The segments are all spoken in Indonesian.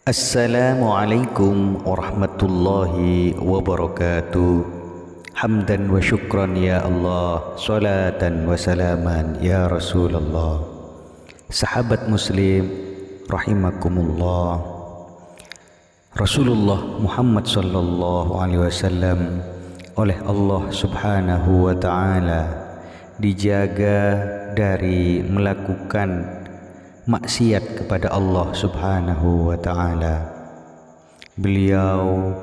Assalamualaikum warahmatullahi wabarakatuh. Hamdan wa syukran ya Allah, salatan wa salaman ya Rasulullah. Sahabat muslim rahimakumullah, Rasulullah Muhammad sallallahu alaihi wasallam oleh Allah subhanahu wa ta'ala dijaga dari melakukan maksiat kepada Allah subhanahu wa ta'ala. Beliau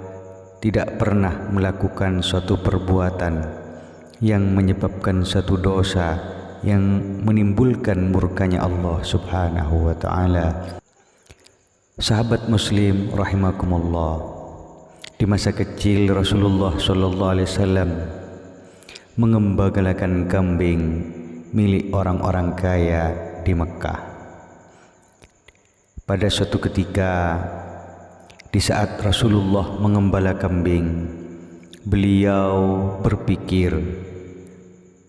tidak pernah melakukan suatu perbuatan yang menyebabkan satu dosa yang menimbulkan murkanya Allah subhanahu wa ta'ala. Sahabat muslim rahimakumullah, di masa kecil Rasulullah sallallahu alaihi wasallam mengembalakan kambing milik orang-orang kaya di Mekah. Pada suatu ketika, di saat Rasulullah mengembala kambing, beliau berpikir,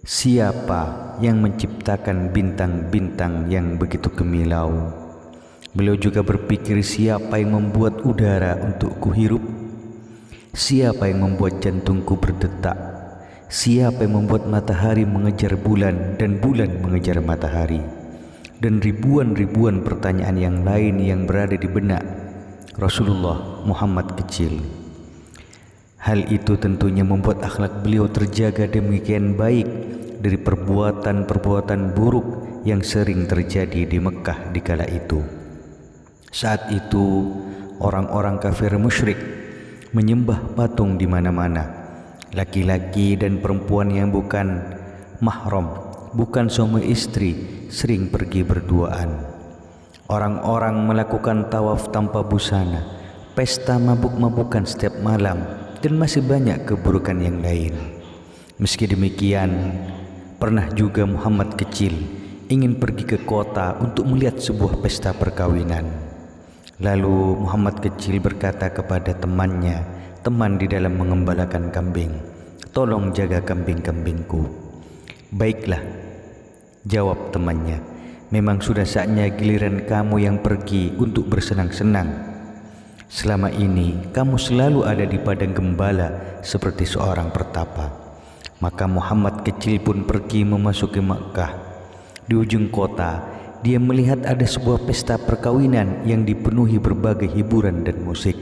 siapa yang menciptakan bintang-bintang yang begitu gemilau? Beliau juga berpikir, siapa yang membuat udara untuk kuhirup? Siapa yang membuat jantungku berdetak? Siapa yang membuat matahari mengejar bulan dan bulan mengejar matahari? Dan ribuan-ribuan pertanyaan yang lain yang berada di benak Rasulullah Muhammad kecil. Hal itu tentunya membuat akhlak beliau terjaga demikian baik dari perbuatan-perbuatan buruk yang sering terjadi di Mekah di kala itu. Saat itu orang-orang kafir musyrik menyembah patung di mana-mana. Laki-laki dan perempuan yang bukan mahram, bukan suami istri, sering pergi berduaan. Orang-orang melakukan tawaf tanpa busana, pesta mabuk-mabukan setiap malam, dan masih banyak keburukan yang lain. Meski demikian, pernah juga Muhammad kecil ingin pergi ke kota untuk melihat sebuah pesta perkawinan. Lalu Muhammad kecil berkata kepada temannya, teman di dalam mengembalakan kambing, "Tolong jaga kambing-kambingku." "Baiklah," jawab temannya, "memang sudah saatnya giliran kamu yang pergi untuk bersenang-senang. Selama ini kamu selalu ada di padang gembala seperti seorang pertapa." Maka Muhammad kecil pun pergi memasuki Makkah. Di ujung kota, dia melihat ada sebuah pesta perkawinan yang dipenuhi berbagai hiburan dan musik.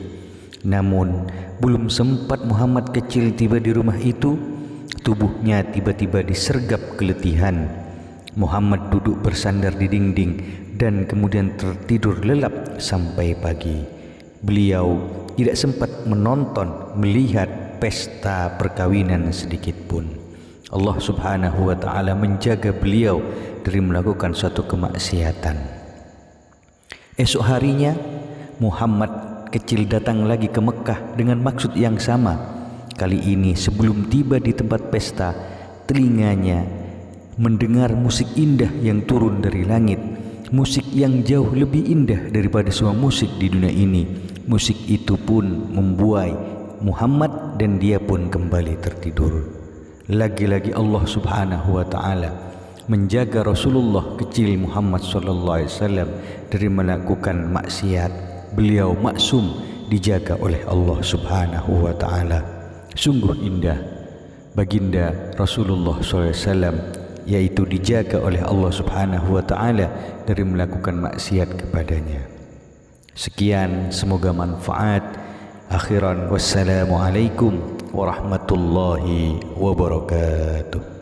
Namun, belum sempat Muhammad kecil tiba di rumah itu, tubuhnya tiba-tiba disergap keletihan. Muhammad duduk bersandar di dinding dan kemudian tertidur lelap sampai pagi. Beliau tidak sempat melihat pesta perkawinan sedikit pun. Allah subhanahu wa ta'ala menjaga beliau dari melakukan suatu kemaksiatan. Esok harinya Muhammad kecil datang lagi ke Mekah dengan maksud yang sama. Kali ini sebelum tiba di tempat pesta, telinganya mendengar musik indah yang turun dari langit, musik yang jauh lebih indah daripada semua musik di dunia ini. Musik itu pun membuai Muhammad dan dia pun kembali tertidur. Lagi-lagi Allah subhanahu wa ta'ala menjaga Rasulullah kecil Muhammad sallallahu alaihi wasallam dari melakukan maksiat. Beliau maksum, dijaga oleh Allah subhanahu wa ta'ala. Sungguh indah baginda Rasulullah sallallahu alaihi wasallam, yaitu dijaga oleh Allah subhanahu wa ta'ala dari melakukan maksiat kepadanya. Sekian, semoga manfaat. Akhiran, wassalamualaikum warahmatullahi wabarakatuh.